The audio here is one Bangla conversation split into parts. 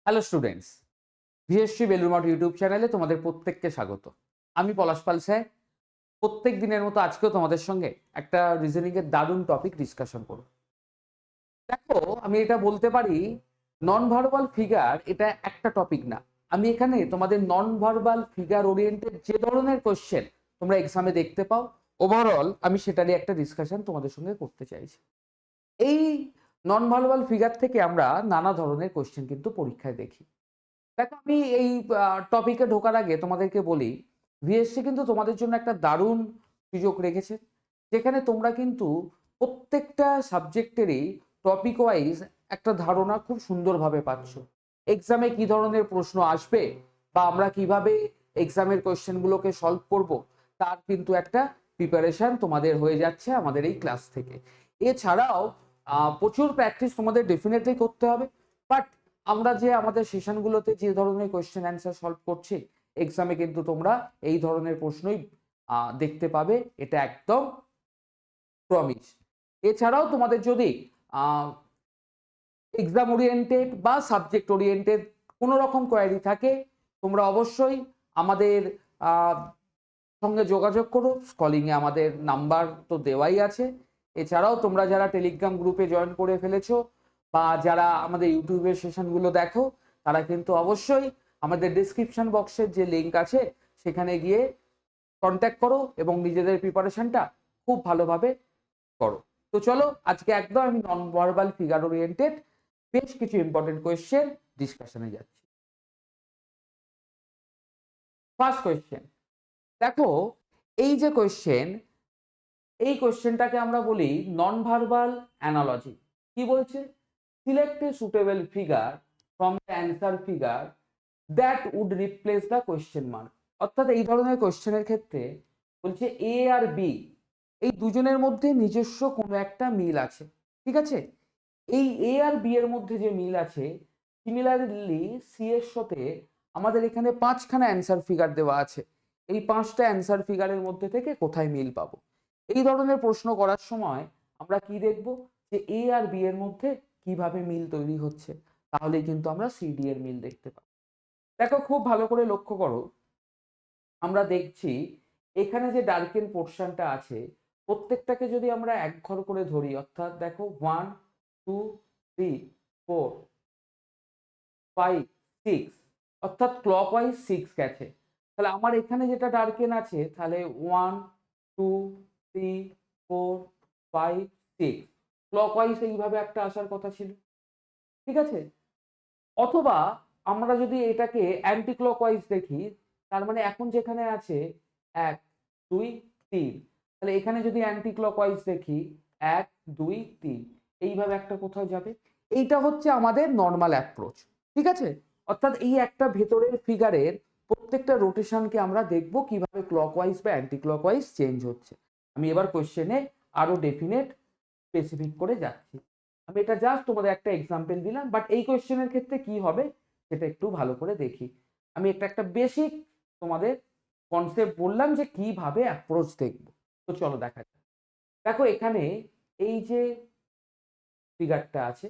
Hello students, VSC Belur Math YouTube চ্যানেলে তোমাদের প্রত্যেককে স্বাগত। আমি পলাশ পাল স্যার। প্রত্যেক দিনের মতো আজকেও তোমাদের সঙ্গে একটা রিজনিং এর দারুণ টপিক ডিসকাশন করব। দেখো, আমি এটা বলতে পারি, নন ভার্বাল ফিগার এটা একটা টপিক না। আমি এখানে তোমাদের নন ভার্বাল ফিগার ওরিয়েন্টেড যে ধরনের কোশ্চেন তোমরা এক্সামে দেখতে পাও, ওভারঅল আমি সেটারই একটা ডিসকাশন তোমাদের সঙ্গে করতে চাইছি। এই নন ভার্বাল ফিগার থেকে আমরা নানা ধরনের কোশ্চেন কিন্তু পরীক্ষায় দেখি। দেখো, আমি এই টপিকে ঢোকার আগে তোমাদেরকে বলি, ভিএসসি কিন্তু তোমাদের জন্য একটা দারুণ সুযোগ রেখেছে, যেখানে তোমরা কিন্তু প্রত্যেকটা সাবজেক্টেরই টপিক ওয়াইজ একটা ধারণা খুব সুন্দরভাবে পাচ্ছ। এক্সামে কি ধরনের প্রশ্ন আসবে বা আমরা কিভাবে এক্সামের কোয়েশ্চেনগুলোকে সলভ করব, তার কিন্তু একটা প্রিপারেশন তোমাদের হয়ে যাচ্ছে আমাদের এই ক্লাস থেকে। এছাড়াও প্রচুর প্র্যাকটিস তোমাদের ডেফিনেটলি করতে হবে। বাট আমরা যে আমাদের সেশনগুলোতে যে ধরনের কোয়েশ্চেন অ্যান্সার সলভ করছি, এক্সামে কিন্তু তোমরা এই ধরনের প্রশ্নই দেখতে পাবে, এটা একদম প্রমিস। এছাড়াও তোমাদের যদি এক্সাম ওরিয়েন্টেড বা সাবজেক্ট ওরিয়েন্টেড কোনো রকম কোয়ারি থাকে, তোমরা অবশ্যই আমাদের সঙ্গে যোগাযোগ করো। কলিংয়ে আমাদের নাম্বার তো দেওয়াই আছে। এছাড়াও তোমরা যারা টেলিগ্রাম গ্রুপে জয়েন করে ফেলেছো বা যারা আমাদের ইউটিউবের সেশনগুলো দেখো, তারা কিন্তু অবশ্যই আমাদের ডিসক্রিপশন বক্সের যে লিঙ্ক আছে সেখানে গিয়ে কন্ট্যাক্ট করো এবং নিজেদের প্রিপারেশনটা খুব ভালোভাবে করো। তো চলো, আজকে একদম আমি নন ভার্বাল ফিগার ওরিয়েন্টেড বেশ কিছু ইম্পর্টেন্ট কোয়েশ্চেন ডিসকাশনে যাচ্ছি। ফার্স্ট কোয়েশ্চেন, দেখো, এই যে কোয়েশ্চেন, এই কোয়েশ্চেনটাকে আমরা বলি নন ভার্বাল অ্যানালজি। কি বলছে? Select a suitable figure from the answer figure that would replace the question mark. অর্থাৎ এই ধরনের কোয়েশ্চেনের ক্ষেত্রে বলছে এ আর বি, এই দুজনের মধ্যে নিজস্ব কোনো একটা মিল আছে। ঠিক আছে, এই এ আর বি এর মধ্যে যে মিল আছে, সিমিলারলি সি এর সাথে আমাদের এখানে পাঁচখানা অ্যান্সার ফিগার দেওয়া আছে। এই পাঁচটা অ্যান্সার ফিগারের মধ্যে থেকে কোথায় মিল পাবো? এই ধরনের প্রশ্ন করার সময় আমরা কি দেখব, যে এ আর বি এর মধ্যে কিভাবে মিল তৈরি হচ্ছে, তাহলেই কিন্তু আমরা সিডি এর মিল দেখতে পাবো। দেখো, খুব ভালো করে লক্ষ্য করো, আমরা দেখছি এখানে যে ডার্কেন পোর্শনটা আছে, প্রত্যেকটাকে যদি আমরা এক ঘর করে ধরি, অর্থাৎ দেখো 1 2 3 4 5 6, অর্থাৎ ক্লকওয়াইজ 6 গেছে। তাহলে আমার এখানে যেটা ডার্কেন আছে, তাহলে 1 2 3 4 5 6 ক্লকওয়াইজ এইভাবে একটা আসার কথা ছিল। ঠিক আছে, অথবা আমরা যদি এটাকে অ্যান্টি ক্লকওয়াইজ দেখি, তার মানে এখন যেখানে আছে 1 2 3, তাহলে এখানে যদি অ্যান্টি ক্লকওয়াইজ দেখি 1 2 3, এইভাবে একটা কোথাও যাবে। এইটা হচ্ছে আমাদের নর্মাল অ্যাপ্রোচ। ঠিক আছে, অর্থাৎ এই একটা ভেতরের ফিগারের প্রত্যেকটা রোটেশনকে আমরা দেখব কিভাবে ক্লকওয়াইজ বা অ্যান্টি ক্লকওয়াইজ চেঞ্জ হচ্ছে। আমি এবার কোশ্চেনে আরো ডেফিনেট স্পেসিফিক করে যাচ্ছি। আমি এটা জাস্ট তোমাদের একটা এক্সাম্পল দিলাম, বাট এই কোয়েশ্চেনের ক্ষেত্রে কি হবে সেটা একটু ভালো করে দেখি। আমি একটা বেসিক তোমাদের কনসেপ্ট বললাম যে কিভাবে অ্যাপ্রোচ দেখব। তো চলো দেখা যাক। দেখো, এখানে এই যে ফিগারটা আছে,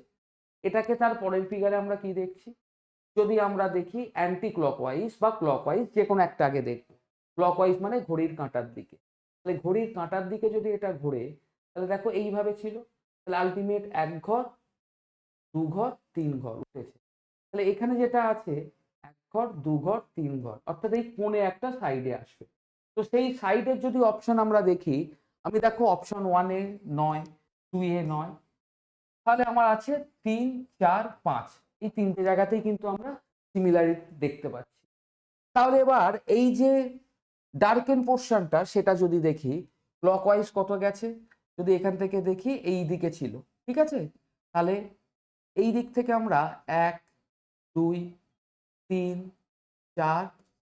এটাকে তার পরের ফিগারে আমরা কি দেখছি? যদি আমরা দেখি অ্যান্টি ক্লকওয়াইজ বা ক্লকওয়াইজ, যে কোনো একটা আগে দেখব। ক্লকওয়াইজ মানে ঘড়ির কাঁটার দিকে। তাহলে ঘড়ির কাঁটার দিকে যদি এটা ঘুরে, তাহলে দেখো এইভাবে ছিল। তাহলে আলটিমেট এক ঘর, দু ঘর, তিন ঘর উঠেছে। তাহলে এখানে যেটা আছে, এক ঘর, দু ঘর, তিন ঘর, অর্থাৎ এই কোণে একটা সাইডে আসবে। তো সেই সাইডের যদি অপশন আমরা দেখি, আমি দেখো অপশন 1 এ 9, 2 এ 9, তাহলে আমার আছে 3 4 5, এই তিনটে জায়গাতেই কিন্তু আমরা সিমিলারিটি দেখতে পাচ্ছি। তাহলে এবার এই যে ডার্কেন পোর্শনটা, সেটা যদি দেখি ক্লকওয়াইজ কত গেছে, যদি এখান থেকে দেখি এই দিকে ছিল। ঠিক আছে, তাহলে এই দিক থেকে আমরা 1 2 3 4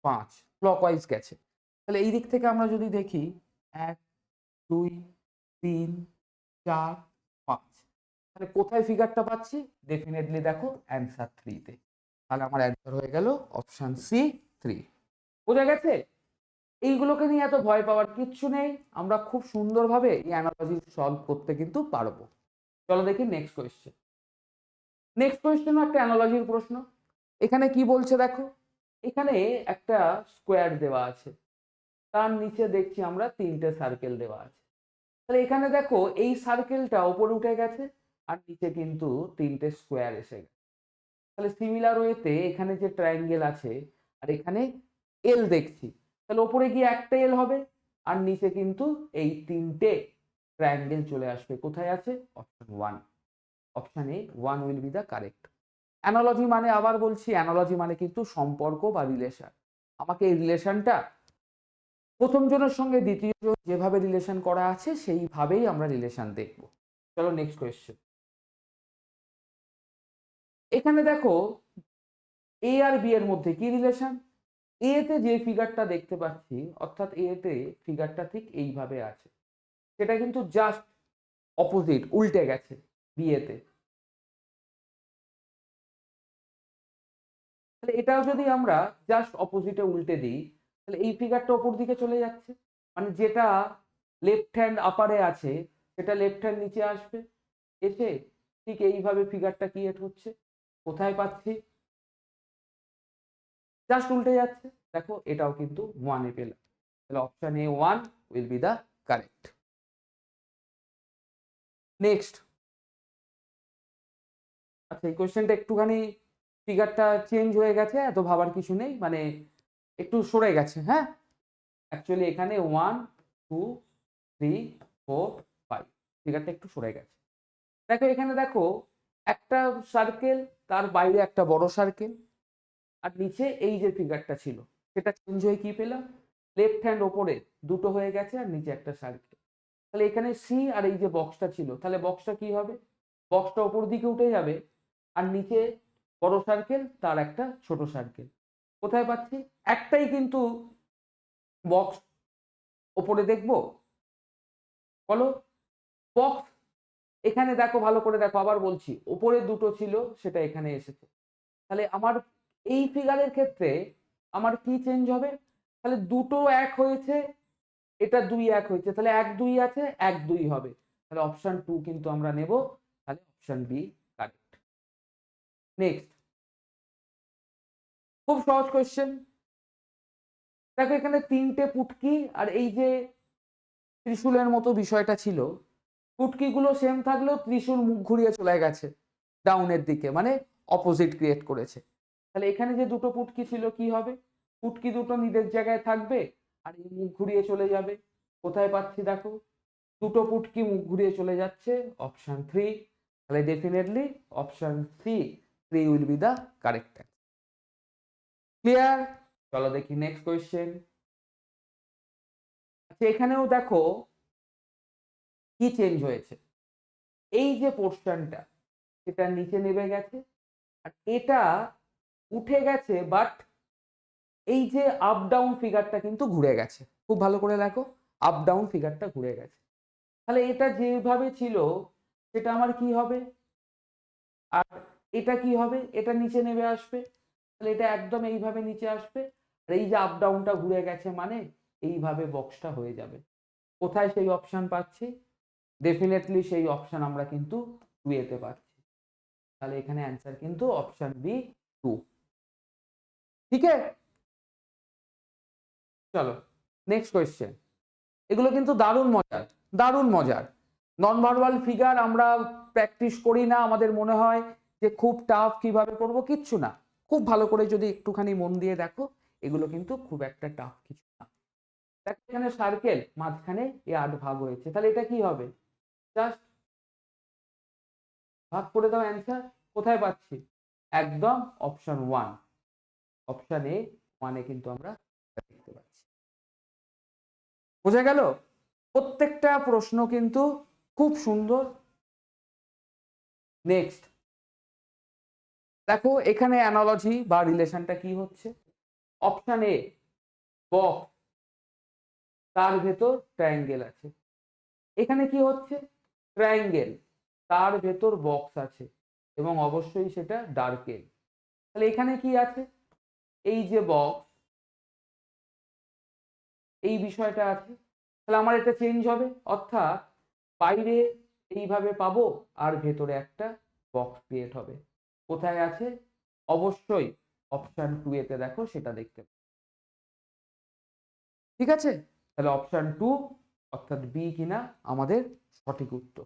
5 ক্লকওয়াইজ গেছে। তাহলে এই দিক থেকে আমরা যদি দেখি 1 2 3 4 5, তাহলে কোথায় ফিগারটা পাচ্ছি? ডেফিনেটলি দেখো অ্যান্সার 3 তে। তাহলে আমার অ্যান্সার হয়ে গেল অপশন সি 3। বোঝা গেছে? এইগুলোকে নিয়ে এত ভয় পাওয়ার কিচ্ছু নেই, আমরা খুব সুন্দরভাবে এই অ্যানালজি সলভ করতে কিন্তু পারবো। চলো দেখি নেক্সট কোয়েশ্চেন। নেক্সট কোয়েশ্চেন একটা অ্যানালজির প্রশ্ন। এখানে কি বলছে দেখো, এখানে একটা স্কোয়ার দেওয়া আছে, তার নিচে দেখছি আমরা তিনটে সার্কেল দেওয়া আছে। তাহলে এখানে দেখো এই সার্কেলটা ওপরে উঠে গেছে আর নিচে কিন্তু তিনটে স্কোয়ার এসে গেছে। তাহলে সিমিলার ওয়েতে এখানে যে ট্রায়াঙ্গেল আছে আর এখানে এল দেখছি, তাহলে ওপরে গিয়ে একটা এল হবে আর নিচে কিন্তু এই তিনটে ট্রায়াঙ্গেল চলে আসবে। কোথায় আছে? Option one. Option A one will be the correct. Analogy মানে, আবার বলছি, অ্যানালজি মানে কিন্তু সম্পর্ক বা রিলেশন। আমাকে এই রিলেশনটা প্রথম জনের সঙ্গে দ্বিতীয় জন যেভাবে রিলেশন করা আছে সেইভাবেই আমরা রিলেশন দেখব। চলো নেক্সট কোয়েশ্চেন। এখানে দেখো এ আর বি এর মধ্যে কি রিলেশন? এ তে যে ফিগারটা দেখতে পাচ্ছি, অর্থাৎ এ তে ফিগারটা ঠিক এইভাবে আছে, সেটা কিন্তু জাস্ট অপোজিট, উল্টে গেছে বি এ তে। তাহলে এটাও যদি আমরা জাস্ট অপোজিটে উল্টে দিই, তাহলে এই ফিগারটা ওপর দিকে চলে যাচ্ছে, মানে যেটা লেফট হ্যান্ড আপারে আছে সেটা লেফট হ্যান্ড নিচে আসবে, এসে ঠিক এইভাবে ফিগারটা ক্রিয়েট হচ্ছে। কোথায় পাচ্ছি? জাস্ট উল্টে যাচ্ছে। দেখো এটাও কিন্তু ওয়ানে পেলাম। তাহলে option A one will be the correct. Next. আচ্ছা, এই কোয়েশ্চেনটা একটুখানি ফিগারটা চেঞ্জ হয়ে গেছে, এত ভাবার কিছু নেই, মানে একটু সরে গেছে। হ্যাঁ, অ্যাকচুয়ালি এখানে 1 2 3 4 5 ফিগারটা একটু সরে গেছে। দেখো এখানে দেখো একটা সার্কেল, তার বাইরে একটা বড় সার্কেল, আর নিচে এই যে ফিগারটা ছিল সেটা চেঞ্জ হয়ে কি পেলাম? লেফট হ্যান্ড ওপরে দুটো হয়ে গেছে আর নিচে একটা সার্কেল। তাহলে এখানে সি আর এই যে বক্সটা ছিল, তাহলে বক্সটা কি হবে? বক্সটা ওপর দিকে উঠে যাবে আর নিচে বড় সার্কেল, তার একটা ছোট সার্কেল। কোথায় পাচ্ছি? একটাই কিন্তু বক্স ওপরে দেখবো, বলো। বক্স এখানে দেখো, ভালো করে দেখো, আবার বলছি, ওপরে দুটো ছিল সেটা এখানে এসেছে। তাহলে আমার এই ফিগারের ক্ষেত্রে আমার কি চেঞ্জ হবে? তাহলে দুটো এক হয়েছে, এটা দুই এক হয়েছে, তাহলে এক দুই আছে, এক দুই হবে। তাহলে অপশন টু কিন্তু আমরা নেব, তাহলে অপশন বি কারেক্ট। নেক্সট। খুব সহজ কোয়েশ্চেন। দেখো এখানে তিনটে পুটকি আর এই যে ত্রিশূলের মতো বিষয়টা ছিল, পুটকিগুলো সেম থাকলেও ত্রিশূল মুখ ঘুরিয়ে চলে গেছে ডাউনের দিকে, মানে অপোজিট ক্রিয়েট করেছে। তাহলে এখানে যে দুটো পুটকি ছিল কি হবে? পুটকি দুটো নিজের জায়গায় থাকবে আর এই মুখ ঘুরিয়ে চলে যাবে। কোথায় পাচ্ছি দেখো? দুটো পুটকি মুখ ঘুরিয়ে চলে যাচ্ছে, অপশন থ্রি। তাহলে definitely option C, three will be the correct answer. Clear? চলো দেখি নেক্সট কোয়েশ্চেন। আচ্ছা, এখানেও দেখো কি চেঞ্জ হয়েছে। এই যে পোর্শনটা সেটা নিচে নেমে গেছে আর এটা উঠে গেছে, বাট এই যে আপ ডাউন ফিগারটা কিন্তু ঘুরে গেছে। খুব ভালো করে দেখো, আপ ডাউন ফিগারটা ঘুরে গেছে। তাহলে এটা যেভাবে ছিল সেটা আমার কি হবে? আর এটা কি হবে? এটা নিচে নেমে আসবে, তাহলে এটা একদম এইভাবে নিচে আসবে। আর এই যে আপ ডাউনটা ঘুরে গেছে মানে এইভাবে বক্সটা হয়ে যাবে। কোথায় সেই অপশন পাচ্ছি? ডেফিনেটলি সেই অপশন আমরা কিন্তু টু এতে পাচ্ছি। তাহলে এখানে অ্যান্সার কিন্তু অপশন বি, টু। ঠিক আছে, চলো নেক্সট কোয়েশ্চেন। এগুলো কিন্তু দারুণ মজার, দারুণ মজার। নন ভার্বাল ফিগার আমরা প্র্যাকটিস করি না, আমাদের মনে হয় যে খুব টাফ, কিভাবে করব, কিচ্ছু না। খুব ভালো করে যদি একটুখানি মন দিয়ে দেখো, এগুলো কিন্তু খুব একটা টাফ কিছু না। দেখো এখানে সার্কেল, মাঝখানে এই 8 ভাগ হয়েছে, তাহলে এটা কি হবে? জাস্ট ভাগ করে দাও অ্যান্সার। কোথায় পাচ্ছি? একদম অপশন ওয়ান। অপশন এ ওয়ানে কিন্তু আমরা দেখতে পাচ্ছি। বোঝা গেল? প্রত্যেকটা প্রশ্ন কিন্তু খুব সুন্দর। নেক্সট। দেখো এখানে অ্যানালজি বা রিলেশনটা কি হচ্ছে। অপশন এ বক্স, তার ভেতর ট্রায়াঙ্গেল আছে। এখানে কি হচ্ছে? ট্রায়াঙ্গেল, তার ভেতর বক্স আছে এবং অবশ্যই সেটা ডার্কেল। তাহলে এখানে কি আছে? এই যে বক্স, এই বিষয়টা আছে। তাহলে আমার এটা চেঞ্জ হবে, অর্থাৎ বাইরে এইভাবে পাবো আর ভেতরে একটা বক্স ক্রিয়েট হবে। কোথায় আছে? অবশ্যই অপশন 2 এতে দেখো সেটা দেখতে পাবে। ঠিক আছে, তাহলে অপশন 2 অর্থাৎ বি কিনা আমাদের সঠিক উত্তর।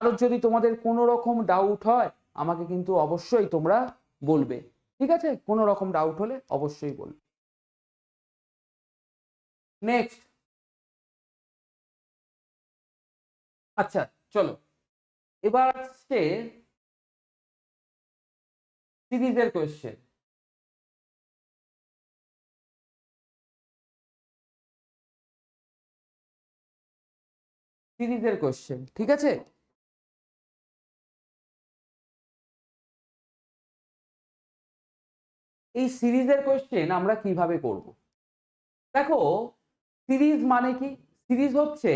আর যদি তোমাদের কোনো রকম ডাউট হয় আমাকে কিন্তু অবশ্যই তোমরা বলবে। ঠিক আছে, কোনো রকম ডাউট হলে অবশ্যই বলবে। নেক্সট, আচ্ছা চলো এবার আসছে সিরিজের কোয়েশ্চেন। সিরিজের কোয়েশ্চেন, ঠিক আছে। এই সিরিজের কোয়েশ্চেন আমরা কিভাবে করব? দেখো, সিরিজ মানে কি? সিরিজ হচ্ছে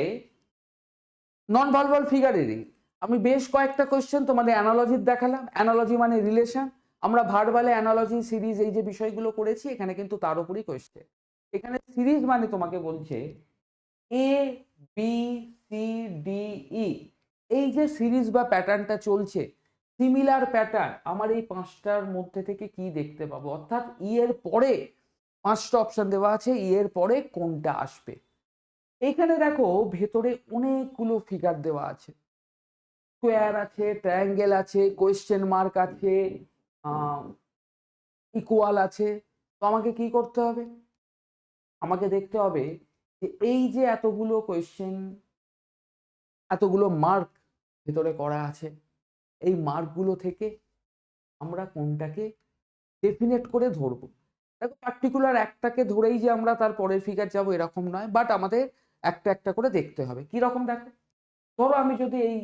নন ভার্বাল ফিগারেরই। আমি বেশ কয়েকটা কোয়েশ্চেন তোমাদের অ্যানালজির দেখালাম। অ্যানালজি মানে রিলেশন। আমরা ভার্বালে অ্যানালজি, সিরিজ এই যে বিষয়গুলো করেছি এখানে কিন্তু তার উপরই কোয়েশ্চেন। এখানে সিরিজ মানে তোমাকে বলছে A B C D E, এই যে সিরিজ বা প্যাটার্নটা চলছে, সিমিলার প্যাটার্ন আমার এই পাঁচটার মধ্যে থেকে কি দেখতে পাবো, অর্থাৎ ই এর পরে পাঁচটা অপশন দেওয়া আছে, ই এর পরে কোনটা আসবে। এইখানে দেখো ভেতরে অনেকগুলো ফিগার দেওয়া আছে, স্কোয়ার আছে, ট্রায়াঙ্গেল আছে, কোয়েশ্চেন মার্ক আছে, ইকুয়াল আছে। তো আমাকে কি করতে হবে? আমাকে দেখতে হবে যে এই যে এতগুলো কোয়েশ্চেন, এতগুলো মার্ক ভেতরে করা আছে, এই মার্কগুলো থেকে আমরা কোনটাকে ডেফিনেট করে ধরবো। দেখো পার্টিকুলার একটাকে ধরেই যে আমরা তার পরের ফিগার যাবো এরকম নয়, বাট আমাদের একটা একটা করে দেখতে হবে। কি রকম দেখো, ধরো আমি যদি এই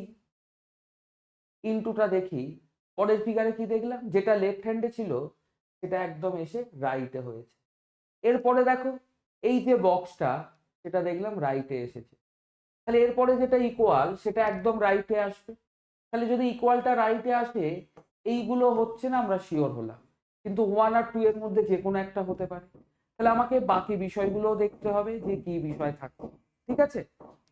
ইনটুটা দেখি, পরের ফিগারে কি দেখলাম, যেটা লেফট হ্যান্ডে ছিল সেটা একদম এসে রাইটে হয়েছে। এরপরে দেখো এই যে বক্সটা, সেটা দেখলাম রাইটে এসেছে। তাহলে এরপরে যেটা ইকুয়াল সেটা একদম রাইটে আসবে। তাহলে যদি ইকুয়ালটা রাইটে আসে, এইগুলো হচ্ছে না, আমরা শিওর হলাম। কিন্তু 1 আর 2 এর মধ্যে যে কোনো একটা হতে পারে। তাহলে আমাকে বাকি বিষয়গুলোও দেখতে হবে যে কি বিষয় থাকে। ঠিক আছে,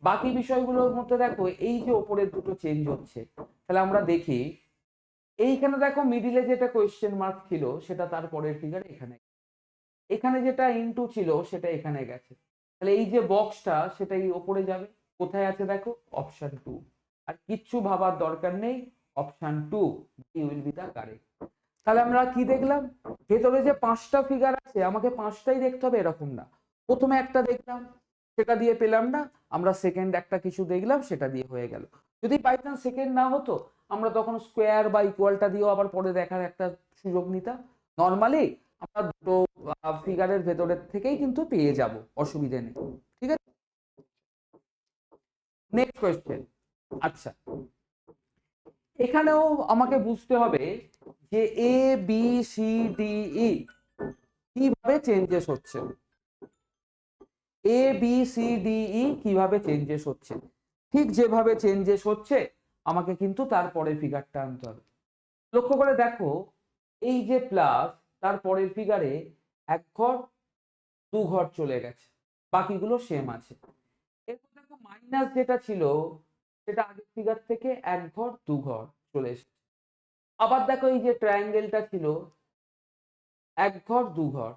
বাকি বিষয়গুলোর মধ্যে দেখো এই যে ওপরের দুটো চেঞ্জ হচ্ছে, তাহলে আমরা দেখি এইখানে দেখো মিডিলে যেটা কোয়েশ্চেন মার্ক ছিল সেটা তার পরের ফিগার এখানে, এখানে যেটা ইনটু ছিল সেটা এখানে গেছে। তাহলে এই যে বক্সটা সেটাই ওপরে যাবে। কোথায় আছে দেখো, অপশন 2। আর কিচ্ছু ভাবার দরকার নেই, option 2 will be the correct. তাহলে আমরা কি দেখলাম, ভেতরে যে পাঁচটা ফিগার আছে আমাকে পাঁচটাই দেখতে হবে এরকম না। প্রথমে একটা দেখলাম সেটা দিয়ে পেলাম না, আমরা সেকেন্ড একটা কিছু দেখলাম সেটা দিয়ে হয়ে গেল। যদি বাই চান্স সেকেন্ড না হতো আমরা তখন স্কোয়ার বা ইকুয়ালটা দিয়েও আবার পরে দেখার একটা সুযোগ নিতাম। নর্মালি আমরা দুটো ফিগারের ভেতরের থেকেই কিন্তু পেয়ে যাব, অসুবিধে নেই। ঠিক আছে, নেক্সট কোয়েশ্চেন। আচ্ছা, এখানেও আমাকে বুঝতে হবে যে A B C D E কিভাবে চেঞ্জেস হচ্ছে, A B C D E কিভাবে চেঞ্জেস হচ্ছে। ঠিক যেভাবে চেঞ্জেস হচ্ছে আমাকে কিন্তু তারপরে ফিগারটা আনতে হবে। লক্ষ্য করে দেখো এই যে প্লাস, তারপরের ফিগারে এক ঘর দু ঘর চলে গেছে, বাকিগুলো সেম আছে। এরপর দেখো মাইনাস যেটা ছিল সেটা আগের ফিগার থেকে এক ঘর দু ঘর চলে এসেছে। আবার দেখো এই যে ট্রায়াঙ্গেলটা ছিল এক ঘর দু ঘর,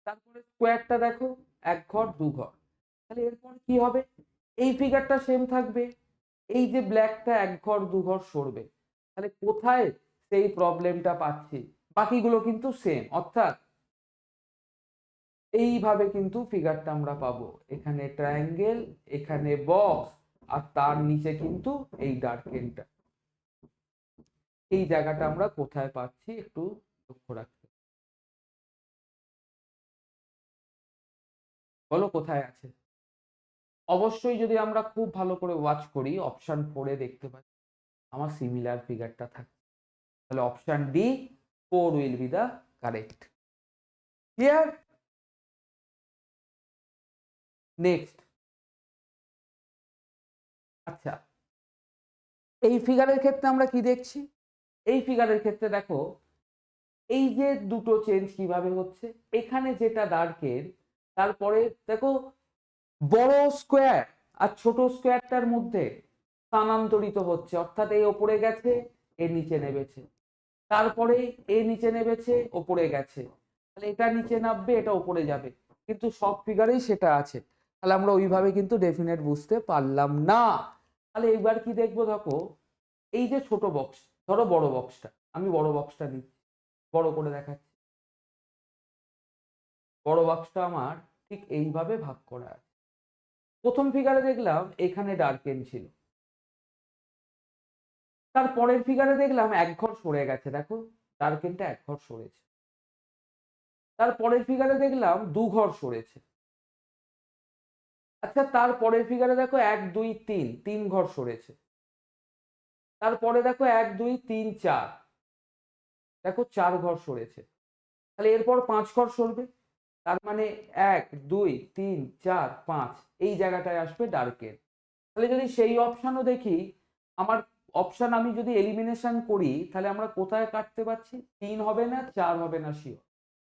তারপরে স্কোয়ারটা দেখো এক ঘর দু ঘর। তাহলে এরপর কি হবে, এই ফিগারটা সেম থাকবে, এই যে ব্ল্যাকটা এক ঘর দু ঘর সরবে। তাহলে কোথায় সেই প্রবলেমটা পাচ্ছি, বাকিগুলো কিন্তু সেম, অর্থাৎ এইভাবে কিন্তু ফিগারটা আমরা পাবো। এখানে ট্রায়াঙ্গেল, এখানে বক্স, আর তার নিচে কিন্তু এই ডার্কেনটা। এই জায়গাটা আমরা কোথায় পাচ্ছি একটু লক্ষ্য রাখতে, বলো কোথায় আছে। অবশ্যই যদি আমরা খুব ভালো করে ওয়াচ করি অপশন 4 দেখতে পাই আমার সিমিলার ফিগারটা থাকে। তাহলে option D 4 will be the correct. Clear? Next, আচ্ছা এই ফিগারের ক্ষেত্রে আমরা কি দেখছি, এই ফিগারের ক্ষেত্রে দেখো এই যে দুটো চেঞ্জ কিভাবে হচ্ছে, এখানে যেটা ডার্কের তারপরে দেখো বড় স্কোয়ার আর ছোট স্কোয়ারটার মধ্যে স্থানান্তরিত হচ্ছে, অর্থাৎ এই ওপরে গেছে এর নিচে নেমেছে। তারপরে এ নিচে নেমেছে, ওপরে গেছে, তাহলে এটা নিচে নামবে, এটা ওপরে যাবে, কিন্তু সব ফিগারেই সেটা আছে। তাহলে আমরা ওইভাবে কিন্তু ডেফিনেট বুঝতে পারলাম না। তাহলে এবার কি দেখবো, দেখো এই যে ছোট বক্স, ধরো বড় বক্সটা, আমি বড় বক্সটা নিই, বড় করে দেখাচ্ছি। বড় বক্সটা আমার ঠিক এইভাবে ভাগ করা আছে। প্রথম ফিগারে দেখলাম এখানে ডার্কেন ছিল, তার পরের ফিগারে দেখলাম এক ঘর সরে গেছে, দেখো ডার্কেনটা এক ঘর সরেছে। তার পরের ফিগারে দেখলাম দু ঘর সরেছে। আচ্ছা, তার পরের ফিগারে দেখো 1 2 3 তিন ঘর সরেছে। তারপরে দেখো 1 2 3 4, দেখো 4 ঘর সরেছে। তাহলে এরপর 5 ঘর সরবে, তার মানে 1 2 3 4 5 এই জায়গাটায় আসবে ডার্কেন। তাহলে যদি সেই অপশানও দেখি, আমার অপশান আমি যদি এলিমিনেশন করি, তাহলে আমরা কোথায় কাটতে পারছি, 3 হবে না 4 হবে না শিওর,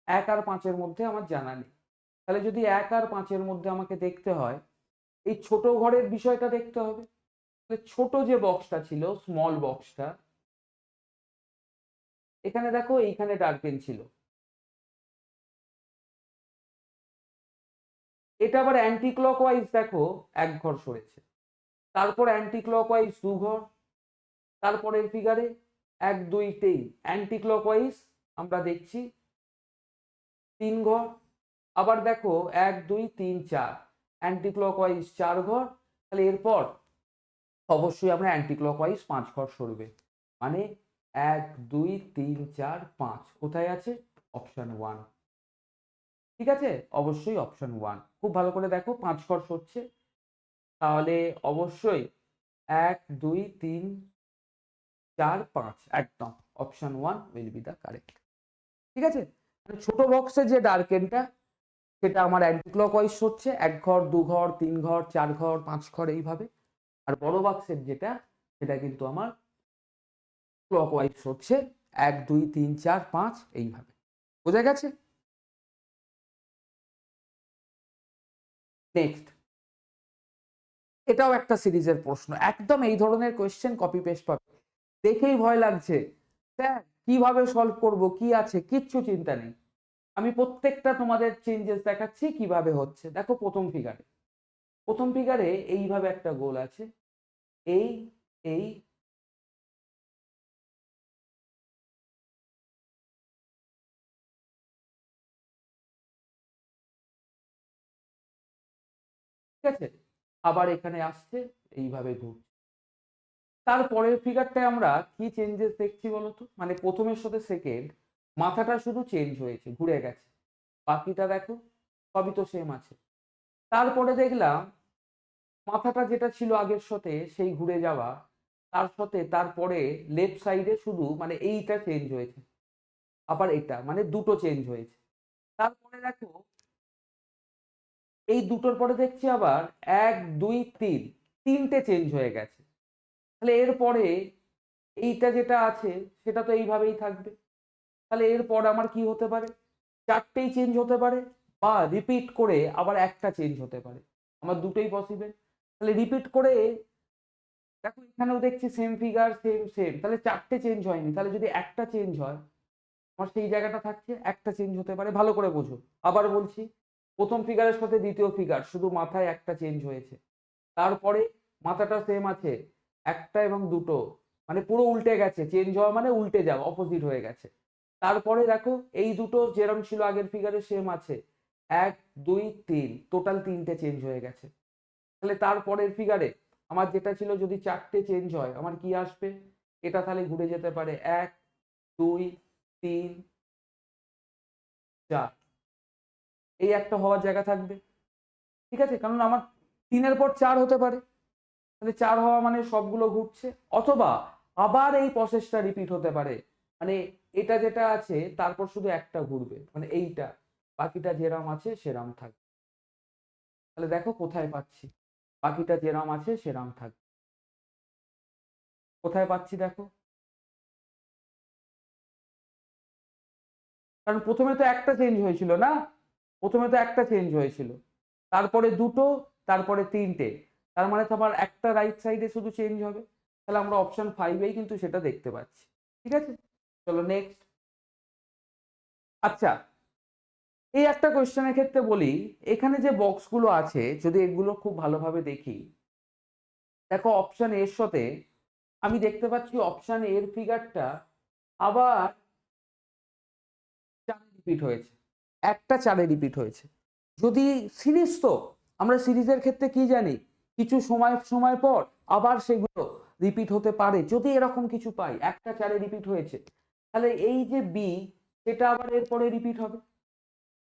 1 আর 5 মধ্যে আমার জানা নেই। তাহলে যদি 1 আর 5 মধ্যে আমাকে দেখতে হয়, এই ছোট ঘরের বিষয়টা দেখতে হবে। তাহলে ছোট যে বক্সটা ছিল, স্মল বক্সটা, এখানে দেখো এইখানে ডার্কেন ছিল, এটা আবার অ্যান্টি ক্লকওয়াইজ দেখো এক ঘর সরেছে। তারপর অ্যান্টি ক্লকওয়াইজ দু ঘর, তারপরের ফিগারে 1 2 3 অ্যান্টি ক্লকওয়াইজ আমরা দেখছি 3 ঘর। আবার দেখো 1 2 3 4 অ্যান্টি ক্লকওয়াইজ 4 ঘর। তাহলে এরপর অবশ্যই আমরা অ্যান্টি ক্লকওয়াইজ 5 ঘর সরবে, মানে 1 2 3 4 5 কোথায় আছে, অপশন 1। ঠিক আছে, অবশ্যই অপশন 1। খুব ভালো করে দেখো 5 ঘর সরছে, তাহলে অবশ্যই 1 2 3 4 5 একদম option 1 will be the correct. ঠিক আছে, ছোট বক্সে যে ডার্কেনটা সেটা আমার অ্যান্টি ক্লকওয়াইজ হচ্ছে 1 ঘর 2 ঘর 3 ঘর 4 ঘর 5 ঘর এইভাবে। আর বড় বক্সের যেটা, সেটা কিন্তু আমার ক্লকওয়াইজ হচ্ছে 1 2 3 4 5 এইভাবে। বোঝা গেছে? নেক্সট, এটাও একটা সিরিজের প্রশ্ন, একদম এই ধরনের কোয়েশ্চেন কপি পেস্ট পাবে, দেখেই ভয় লাগছে স্যার কিভাবে সলভ করব, কি আছে, কিচ্ছু চিন্তা নেই। আমি প্রত্যেকটা তোমাদের চেঞ্জেস দেখাচ্ছি কিভাবে হচ্ছে। দেখো প্রথম ফিগারে এইভাবে একটা গোল আছে, এই এই ঠিক আছে, আবার এখানে আসছে, এইভাবে ঘুরছে। তারপরের ফিগারটায় আমরা কি চেঞ্জেস দেখছি বলতো, মানে প্রথমের সাথে সেকেন্ড মাথাটা শুধু চেঞ্জ হয়েছে, ঘুরে গেছে, বাকিটা দেখো সবই তো সেম আছে। তারপরে দেখলাম মাথাটা যেটা ছিল আগের সাথে সেই ঘুরে যাওয়া, তার সাথে তারপরে লেফট সাইডে শুধু মানে এইটা চেঞ্জ হয়েছে, আবার এটা মানে দুটো চেঞ্জ হয়েছে। তারপরে দেখো এই দুটোর পরে দেখছি আবার 1 2 3 তিনটে চেঞ্জ হয়ে গেছে। তাহলে এরপরে এইটা যেটা আছে সেটা তো এইভাবেই থাকবে। তাহলে এরপর আমার কি হতে পারে, চারটেই চেঞ্জ হতে পারে, বা রিপিট করে আবার একটা চেঞ্জ হতে পারে, আমার দুটোই পসিবল। তাহলে রিপিট করে দেখো এখানেও দেখছি সেম ফিগার সেম সেম, তাহলে চারটে চেঞ্জ হয়নি, তাহলে যদি একটা চেঞ্জ হয় আমার সেই জায়গাটা থাকছে, একটা চেঞ্জ হতে পারে, ভালো করে বোঝো। আবার বলছি, প্রথম ফিগারের সাথে দ্বিতীয় ফিগার শুধু মাথায় একটা চেঞ্জ হয়েছে, তারপরে মাথাটা সেম আছে, একটা এবং দুটো মানে পুরো উল্টে গেছে, চেঞ্জ হওয়া মানে উল্টে যাওয়া, অপোজিট হয়ে গেছে। তারপরে দেখো এই দুটো যেরকম ছিল আগের ফিগারে সেম আছে, 1 2 3 টোটাল তিনটে চেঞ্জ হয়ে গেছে। তাহলে তারপরের ফিগারে আমার যেটা ছিল যদি চারটে চেঞ্জ হয় আমার কি আসবে, এটা তাহলে ঘুরে যেতে পারে 1 2 3 4, এই একটা হওয়ার জায়গা থাকবে। ঠিক আছে, কারণ আমার 3-এর পর 4 হতে পারে, তাহলে 4 হওয়া মানে সবগুলো ঘুরছে। অথবা আবার এই প্রসেসটা রিপিট হতে পারে, মানে এটা যেটা আছে তারপর শুধু একটা ঘুরবে, মানে এইটা, বাকিটা যেরাম আছে সেরাম থাকবে। তাহলে দেখো কোথায় পাচ্ছি, বাকিটা যেরাম আছে সেরাম থাকবে, কোথায় পাচ্ছি দেখো, কারণ প্রথমে তো একটা চেঞ্জ হয়েছিল না, প্রথমে তো একটা চেঞ্জ হয়েছিল, তারপরে দুটো, তারপরে তিনটে, তার মানে তো আবার একটা রাইট সাইডে শুধু চেঞ্জ হবে। তাহলে আমরা অপশন 5-এই কিন্তু সেটা দেখতে পাচ্ছি। ঠিক আছে, চলো নেক্সট। আচ্ছা, এই একটা কোয়েশ্চেনের ক্ষেত্রে বলি, এখানে যে বক্সগুলো আছে যদি এগুলো খুব ভালোভাবে দেখি, দেখো অপশন এর সাথে আমি দেখতে পাচ্ছি অপশন এর ফিগারটা আবার 4 রিপিট হয়েছে, একটা 4 রিপিট হয়েছে। যদি সিরিজ, তো আমরা সিরিজের ক্ষেত্রে কি জানি, কিছু সময় সময় পর আবার সেগুলো রিপিট হতে পারে। যদি এরকম কিছু পাই একটা 4 রিপিট হয়েছে, তাহলে এই যে বি, সেটা আবার এরপরে রিপিট হবে।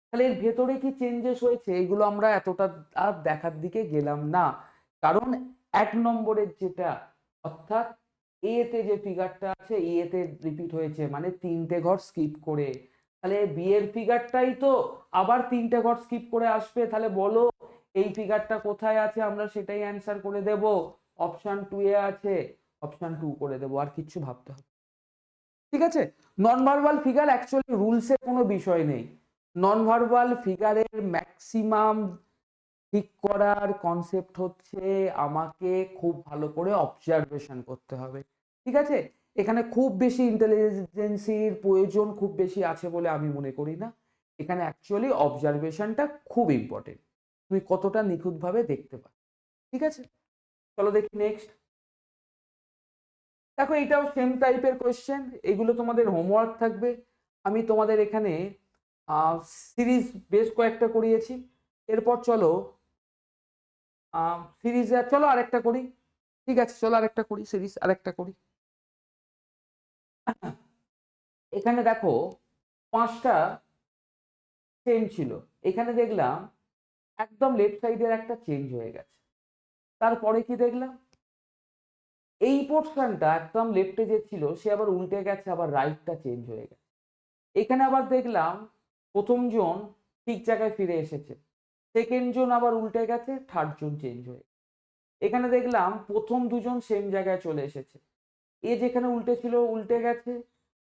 তাহলে এর ভেতরে কি চেঞ্জেস হয়েছে এগুলো আমরা এতটা আর দেখার দিকে গেলাম না, কারণ 1 নম্বরের যেটা, অর্থাৎ এ তে যে ফিগারটা আছে এ তে রিপিট হয়েছে মানে 3টে ঘর স্কিপ করে, তাহলে বি এর ফিগারটাই তো আবার 3টে ঘর স্কিপ করে আসবে। তাহলে বলো এই ফিগারটা কোথায় আছে, আমরা সেটাই অ্যান্সার করে দেব। অপশন 2 এ আছে, অপশন 2 করে দেবো, আর কিচ্ছু ভাবতে হবে। ঠিক আছে, নন ভার্বাল ফিগার অ্যাকচুয়ালি রুলসের কোনো বিষয় নেই। নন ভার্বাল ফিগারের ম্যাক্সিমাম ঠিক করার কনসেপ্ট হচ্ছে আমাকে খুব ভালো করে অবজারভেশন করতে হবে। ঠিক আছে, এখানে খুব বেশি ইন্টেলিজেন্সির প্রয়োজন খুব বেশি আছে বলে আমি মনে করি না। এখানে অ্যাকচুয়ালি অবজারভেশনটা খুব ইম্পর্টেন্ট, তুমি কতটা নিখুঁতভাবে দেখতে পারো। ঠিক আছে, চলো দেখি নেক্সট। দেখো এটাও সেম টাইপের কোয়েশ্চেন, এগুলো তোমাদের হোমওয়ার্ক থাকবে। আমি তোমাদের এখানে সিরিজ বেশ কয়েকটা করিয়েছি। এরপর চলো সিরিজ, চলো আরেকটা করি। ঠিক আছে, চলো আরেকটা করি, সিরিজ আরেকটা করি। এখানে দেখো 5টা চেঞ্জ ছিল, এখানে দেখলাম একদম লেফট সাইডের একটা চেঞ্জ হয়ে গেছে। তারপরে কি দেখলাম, এই পোর্শনটা একদম লেফটে যে ছিল সে আবার উল্টে গেছে, আবার রাইটটা চেঞ্জ হয়ে গেছে। এখানে আবার দেখলাম প্রথম জন ঠিক জায়গায় ফিরে এসেছে, সেকেন্ড জন আবার উল্টে গেছে, থার্ড জন চেঞ্জ হয়ে। এখানে দেখলাম প্রথম দুজন সেম জায়গায় চলে এসেছে, এ যেখানে উল্টে ছিল উল্টে গেছে,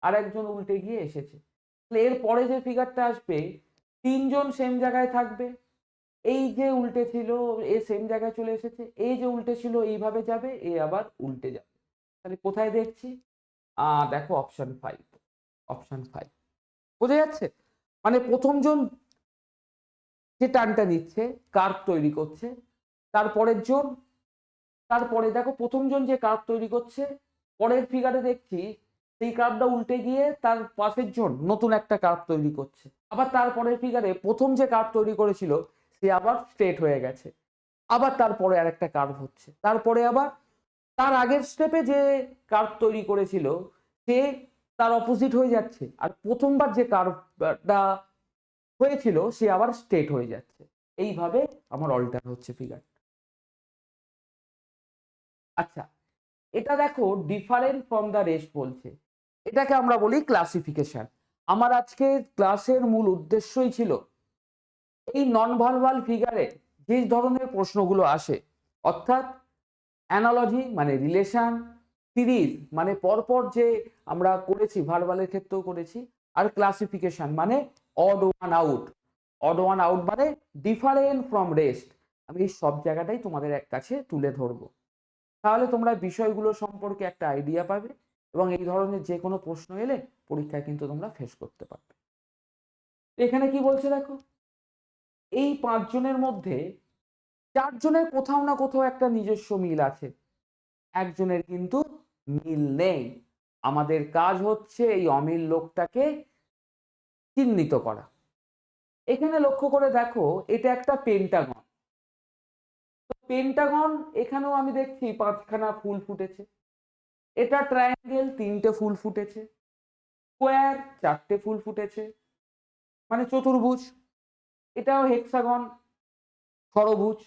আর একজন উল্টে গিয়ে এসেছে। তাহলে এর পরে যে ফিগারটা আসবে 3জন সেম জায়গায় থাকবে, এই যে উল্টে ছিল এ সেম জায়গায় চলে এসেছে, এই যে উল্টে ছিল এইভাবে যাবে, এ আবার উল্টে যাবে। তাহলে কোথায় দেখছি, দেখো অপশন 5, অপশন 5 বোঝা যাচ্ছে। মানে প্রথম জন যে টার্নটা নিচ্ছে কার্ভ তৈরি করছে, তারপরের জন, তারপরে দেখো প্রথম জন যে কার্ভ তৈরি করছে, পরের ফিগারে দেখছি সেই কার্ভটা উল্টে গিয়ে তার পাশের জন নতুন একটা কার্ভ তৈরি করছে। আবার তারপরের ফিগারে প্রথম যে কার্ভ তৈরি করেছিল সে আবার স্ট্রেট হয়ে গেছে, আবার তারপরে আরেকটা কার্ভ হচ্ছে, তারপরে আবার তার আগের স্টেপে যে কার্ভ তৈরি করেছিল সে তার অপোজিট হয়ে যাচ্ছে, আর প্রথমবার যে কার্ভটা হয়েছিল সে আবার স্ট্রেট হয়ে যাচ্ছে। এইভাবে আমার অল্টার হচ্ছে ফিগার। আচ্ছা, এটা দেখো ডিফারেন্ট ফ্রম দ্য রেস্ট বলছে, এটাকে আমরা বলি ক্লাসিফিকেশন। আমার আজকে ক্লাসের মূল উদ্দেশ্যই ছিল এই নন ভার্বাল ফিগারে যে ধরনের প্রশ্নগুলো আসে, অর্থাৎ অ্যানালজি মানে রিলেশন, সিরিজ মানে পরপর যে আমরা করেছি ভার্বালের ক্ষেত্রেও করেছি, আর ক্লাসিফিকেশন মানে odd one out. Odd one out মানে ডিফারেন্ট ফ্রম রেস্ট। আমি এই সব জায়গাটাই তোমাদের এক কাছে তুলে ধরবো, তাহলে তোমরা বিষয়গুলো সম্পর্কে একটা আইডিয়া পাবে, এবং এই ধরনের যে কোনো প্রশ্ন এলে পরীক্ষায় কিন্তু তোমরা ফেস করতে পারবে। এখানে কি বলছে দেখো, এই 5জনের মধ্যে 4জনের কোথাও না কোথাও একটা নিজস্ব মিল আছে, একজনের কিন্তু মিল নেই। আমাদের কাজ হচ্ছে এই অমিল লোকটাকে চিহ্নিত করা। এখানে লক্ষ্য করে দেখো এটা একটা পেন্টাগন, তো পেন্টাগন এখানেও আমি দেখছি 5খানা ফুল ফুটেছে। এটা ট্রায়াঙ্গেল, 3টে ফুল ফুটেছে। স্কোয়ার 4টে ফুল ফুটেছে, মানে চতুর্ভুজ। এটাও হেক্সাগন, ষড়ভুজ,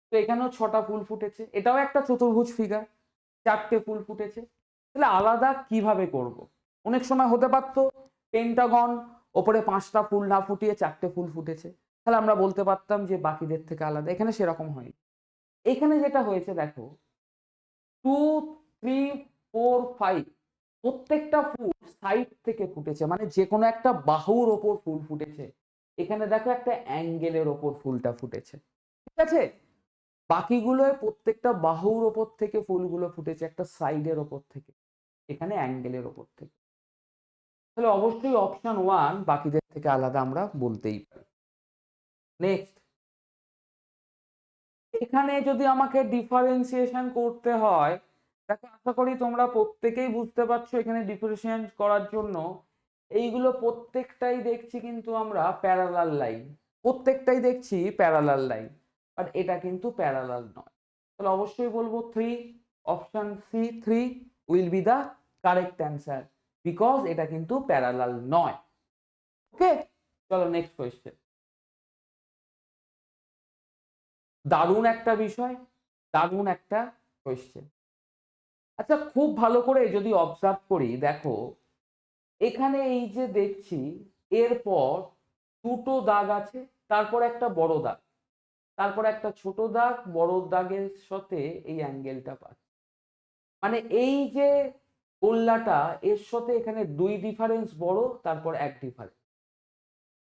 তো এখানেও 6টা ফুল ফুটেছে। এটাও একটা চতুর্ভুজ ফিগার, 4টে ফুল ফুটেছে। তাহলে আলাদা কিভাবে করব, অনেক সময় হতে পারতো পেন্টাগন ওপরে 5টা ফুল না ফুটিয়ে 4টে ফুল ফুটেছে, তাহলে আমরা বলতে পারতাম যে বাকিদের থেকে আলাদা। এখানে সেরকম হয়নি। এখানে যেটা হয়েছে দেখো 2, 3, 4, 5 প্রত্যেকটা ফুল সাইড থেকে ফুটেছে, মানে যে কোনো একটা বাহুর ওপর ফুল ফুটেছে। এখানে দেখো একটা অ্যাঙ্গেলের ওপর ফুলটা ফুটেছে। ঠিক আছে, বাকিগুলোয় প্রত্যেকটা বাহুর ওপর থেকে ফুলগুলো ফুটেছে একটা সাইডের ওপর থেকে, এখানে অ্যাঙ্গেলের ওপর থেকে। তাহলে অবশ্যই অপশন 1 বাকিদের থেকে আলাদা আমরা বলতেই পারি। নেক্সট, এখানে যদি আমাকে ডিফারেন্সিয়েশন করতে হয়, দেখো আশা করি তোমরা প্রত্যেকেই বুঝতে পারছো এখানে ডিফারেন্সিয়েশন করার জন্য এইগুলো প্রত্যেকটাই দেখছি কিন্তু আমরা প্যারালাল লাইন, প্রত্যেকটাই দেখছি প্যারালাল লাইন, বাট এটা কিন্তু প্যারালাল নয়। তাহলে অবশ্যই বলবো 3, option C 3 will be the correct answer, because এটা কিন্তু প্যারালাল নয়। ওকে, চলো নেক্সট কোয়েশ্চেন। দারুণ একটা বিষয়, দারুণ একটা কোয়েশ্চেন। আচ্ছা, খুব ভালো করে যদি অবজার্ভ করি, দেখো এখানে এই যে দেখছি এরপর দুটো দাগ আছে, তারপর একটা বড় দাগ, তারপর একটা ছোট দাগ, বড় দাগের সাথে এই অ্যাঙ্গেলটা পাচ্ছি। মানে এই যে গোল্লাটা এর সাথে এখানে 2 ডিফারেন্স বড়, তারপর 1 ডিফারেন্স।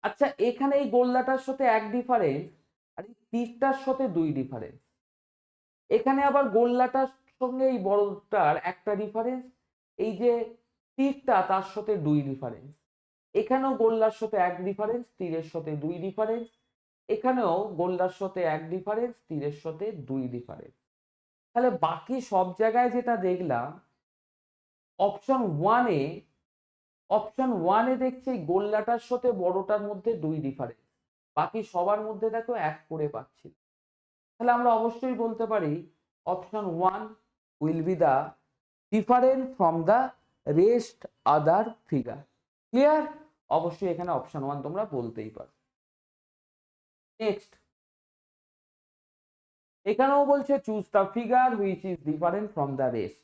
আচ্ছা, এখানে এই গোল্লাটার সাথে 1 ডিফারেন্স, আর এই তীরটার সাথে 2 ডিফারেন্স। এখানে আবার গোল্লাটার সঙ্গে এই বড়টার একটা ডিফারেন্স, এই যে তীরটা তার সাথে 2 ডিফারেন্স। এখানেও গোল্লার সাথে 1 ডিফারেন্স, তীরের সাথে 2 ডিফারেন্স। এখানেও গোল্লার সাথে 1 ডিফারেন্স, তীরের সাথে 2 ডিফারেন্স। তাহলে বাকি সব জায়গায় যেটা দেখলাম, অপশন 1-এ, অপশন 1-এ দেখছি গোল্লাটার সাথে বড়টার মধ্যে 2 ডিফারেন্স, বাকি সবার মধ্যে দেখো 1 করে পাচ্ছি। তাহলে আমরা অবশ্যই বলতে পারি option 1 will be the different from the rest other figure. Clear? অবশ্যই এখানে অপশন 1 তোমরা বলতেই পারো। নেক্সট, এখানেও বলছে choose the figure which is different from the rest.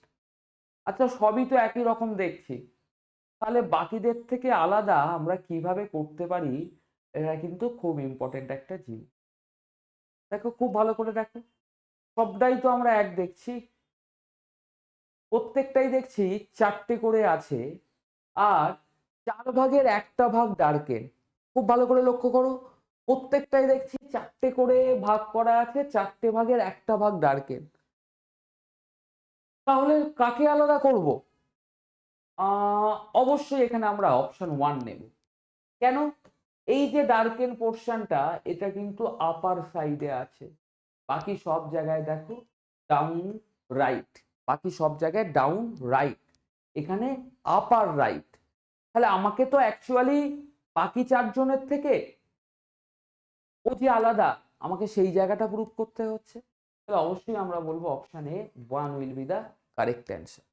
আচ্ছা, সবই তো একই রকম দেখছি, তাহলে বাকিদের থেকে আলাদা আমরা কিভাবে করতে পারি, এটা কিন্তু খুব ইম্পর্টেন্ট একটা জিনিস। দেখো খুব ভালো করে দেখো, সবটাই তো আমরা এক দেখছি, প্রত্যেকটাই দেখছি 4টে করে আছে, আর 4 ভাগের একটা ভাগ ডার্কেন। খুব ভালো করে লক্ষ্য করো, প্রত্যেকটাই দেখছি 4টে করে ভাগ করা আছে, 4টে ভাগের একটা ভাগ ডার্কেন। তাহলে কাকে আলাদা করব? অবশ্যই এখানে আমরা অপশন 1 নেব। কেন? এই যে ডার্কেন পোর্শনটা, এটা কিন্তু আপার সাইডে আছে, বাকি সব জায়গায় দেখো ডাউন রাইট, বাকি সব জায়গায় ডাউন রাইট, এখানে আপার রাইট। তাহলে আমাকে তো অ্যাকচুয়ালি বাকি 4 জনের থেকে ও যে আলাদা, আমাকে সেই জায়গাটা প্রুভ করতে হচ্ছে। তাহলে অবশ্যই আমরা বলবো option A 1 will be the correct answer.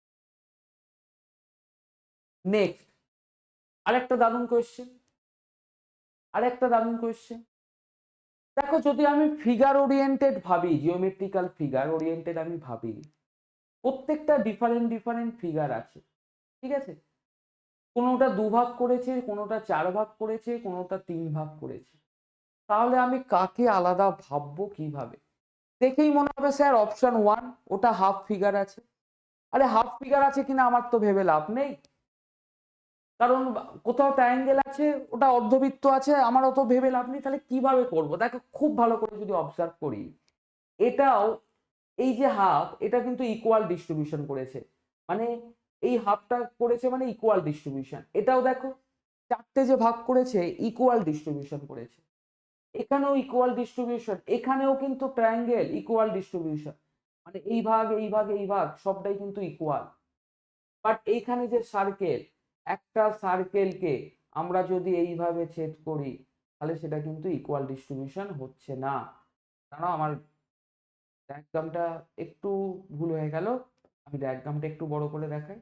Next, আরেকটা দারুণ কোয়েশ্চেন, আরেকটা দারুণ কোয়েশ্চেন। দেখো যদি আমি ফিগার ওরিয়েন্টেড ভাবি, জিওমেট্রিক্যাল ফিগার ওরিয়েন্টেড আমি ভাবি, প্রত্যেকটা ডিফারেন্ট ডিফারেন্ট ফিগার আছে, ঠিক আছে? কোনোটা 2 ভাগ করেছে, কোনোটা 4 ভাগ করেছে, কোনোটা 3 ভাগ করেছে। তাহলে আমি কাকে আলাদা ভাববো কিভাবে? দেখেই মনে হবে স্যার অপশন 1, ওটা হাফ ফিগার আছে। আরে হাফ ফিগার আছে কিনা আমার তো ভেবে লাভ নেই, কারণ কোথাও ট্রায়াঙ্গেল আছে, ওটা অর্ধবৃত্ত আছে, আমার অত ভেবে লাভ নেই। তাহলে কিভাবে করব? দেখো খুব ভালো করে যদি অবজার্ভ করি, এটাও এই যে হাফ, এটা কিন্তু ইকুয়াল ডিস্ট্রিবিউশন করেছে, মানে এই হাফটা করেছে মানে ইকুয়াল ডিস্ট্রিবিউশন। এটাও দেখো 4টে যে ভাগ করেছে ইকুয়াল ডিস্ট্রিবিউশন করেছে, এখানেও ইকুয়াল ডিস্ট্রিবিউশন, এখানেও কিন্তু ট্রায়াঙ্গেল ইকুয়াল ডিস্ট্রিবিউশন, মানে এই ভাগ এই ভাগ এই ভাগ সবটাই কিন্তু ইকুয়াল। বাট এইখানে যে সার্কেল, একটা সার্কেলকে আমরা যদি এইভাবে ছেদ করি, তাহলে সেটা কিন্তু ইকুয়াল ডিস্ট্রিবিউশন হচ্ছে না। কারণ আমার ডায়াগ্রামটা একটু ভুল হয়ে গেল, আমি ডায়াগ্রামটা একটু বড় করে দেখাই।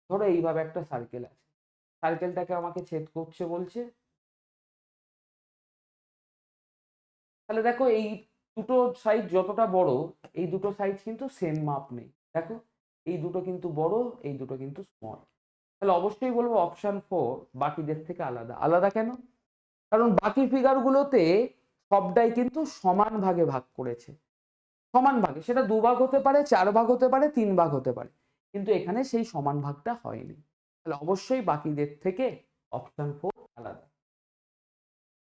ধরো এইভাবে একটা সার্কেল আছে, সার্কেলটাকে আমাকে ছেদ করছে বলছে, তাহলে দেখো এই দুটো সাইড যতটা বড়, এই দুটো সাইড কিন্তু সেম মাপ নেই। দেখো এই দুটো কিন্তু বড়, এই দুটো কিন্তু স্মল। তাহলে অবশ্যই বলবো অপশন 4 বাকিদের থেকে আলাদা। আলাদা কেন? কারণ বাকি ফিগারগুলোতে সবটাই কিন্তু সমান ভাগে ভাগ করেছে, সমান ভাগে, সেটা 2 ভাগ হতে পারে, 4 ভাগ হতে পারে, 3 ভাগ হতে পারে, কিন্তু এখানে সেই সমান ভাগটা হয়নি। তাহলে অবশ্যই বাকিদের থেকে অপশন 4 আলাদা।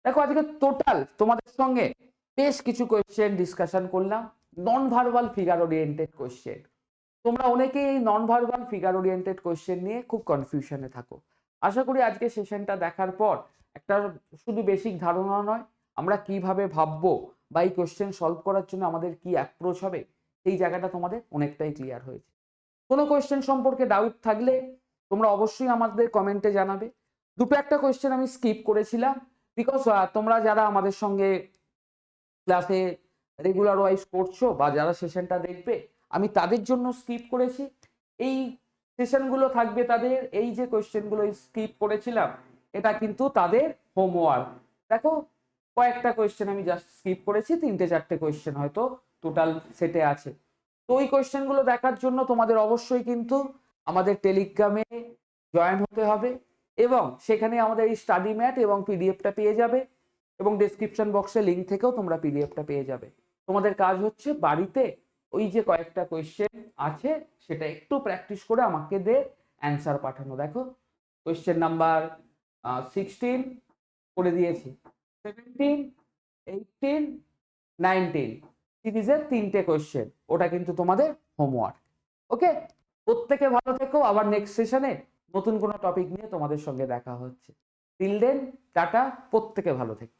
দেখো আজকে টোটাল তোমাদের সঙ্গে বেশ কিছু কোয়েশ্চেন ডিসকাশন করলাম, non verbal figure oriented question. তোমরা অনেকেই এই non verbal figure oriented question নিয়ে খুব কনফিউশনে থাকো। আশা করি আজকে সেশনটা দেখার পর একটা শুধু বেসিক ধারণা নয়, আমরা কিভাবে ভাববো বা এই কোশ্চেন সলভ করার জন্য আমাদের কি অ্যাপ্রোচ হবে, এই জায়গাটা তোমাদের অনেকটাই ক্লিয়ার হয়েছে। কোনো কোশ্চেন সম্পর্কে ডাউট থাকলে তোমরা অবশ্যই আমাদের কমেন্টে জানাবে। দুটো একটা কোশ্চেন আমি স্কিপ করেছিলাম, বিকজ তোমরা যারা আমাদের সঙ্গে ক্লাসে রেগুলার ওয়াইজ করছো বা যারা সেশনটা দেখবে, আমি তাদের জন্য স্কিপ করেছি। এই সেশনগুলো থাকবে তাদের, এই যে কোশ্চেনগুলো স্কিপ করেছিলাম এটা কিন্তু তাদের হোমওয়ার্ক। দেখো কয়েকটা কোশ্চেন আমি জাস্ট স্কিপ করেছি, 3-4টে কোশ্চেন হয়তো টোটাল সেটে আছে। তো ওই কোশ্চেনগুলো দেখার জন্য তোমাদের অবশ্যই কিন্তু আমাদের টেলিগ্রামে জয়েন হতে হবে, এবং সেখানে আমাদের এই স্টাডি ম্যাট এবং পিডিএফটা পেয়ে যাবে, এবং ডেসক্রিপশন বক্সে লিঙ্ক থেকেও তোমরা পিডিএফটা পেয়ে যাবে। তোমাদের কাজ হচ্ছে বাড়িতে ওই যে কয়েকটা কোয়েশ্চেন আছে সেটা একটু প্র্যাকটিস করে আমাকে দে অ্যান্সার পাঠানো। দেখো কোয়েশ্চেন নাম্বার 16 করে দিয়েছি, 17, 18, 19 সিরিজের 3টে কোয়েশ্চেন, ওটা কিন্তু তোমাদের হোমওয়ার্ক। ওকে, প্রত্যেকে ভালো থেকো, আবার নেক্সট সেশনে নতুন কোনো টপিক নিয়ে তোমাদের সঙ্গে দেখা হচ্ছে। টিল দেন টাটা, প্রত্যেকে ভালো থেকো।